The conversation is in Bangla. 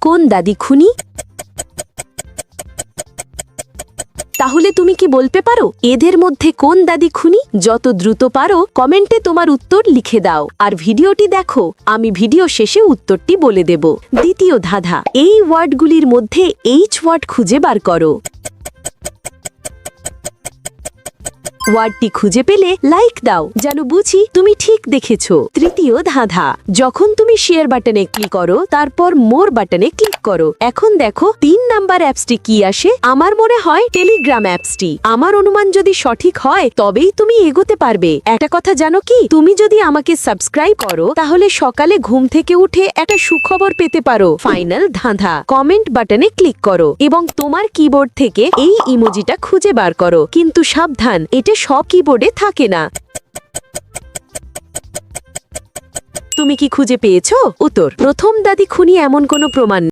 কোন দাদি খুনি? তাহলে তুমি কি বলতে পারো এদের মধ্যে কোন দাদি খুনি? যত দ্রুত পারো কমেন্টে তোমার উত্তর লিখে দাও আর ভিডিওটি দেখো, আমি ভিডিও শেষে উত্তরটি বলে দেব। দ্বিতীয় ধাঁধা, এই ওয়ার্ডগুলির মধ্যে এইচ ওয়ার্ড খুঁজে বার করো। ওয়ার্ডটি খুঁজে পেলে লাইক দাও, যেন বুঝি তুমি ঠিক দেখেছো। তৃতীয় ধাঁধা, যখন তুমি শেয়ার বাটনে ক্লিক করো তারপর মোর বাটনে ক্লিক করো। এখন দেখো 3 নাম্বার অ্যাপসটি কি আসে। আমার মনে হয় টেলিগ্রাম অ্যাপসটি। আমার অনুমান যদি সঠিক হয় তবেই তুমি এগোতে পারবে। একটা কথা জানো কি, তুমি যদি আমাকে সাবস্ক্রাইব করো তাহলে সকালে ঘুম থেকে উঠে একটা সুখবর পেতে পারো। ফাইনাল ধাঁধা, কমেন্ট বাটনে ক্লিক করো এবং তোমার কিবোর্ড থেকে এই ইমোজিটা খুঁজে বার করো। কিন্তু সাবধান, এটা সব কিবোর্ডে থাকে না। তুমি কি খুঁজে পেয়েছো? উত্তর, প্রথম দাদি খুনি এমন কোনো প্রমাণ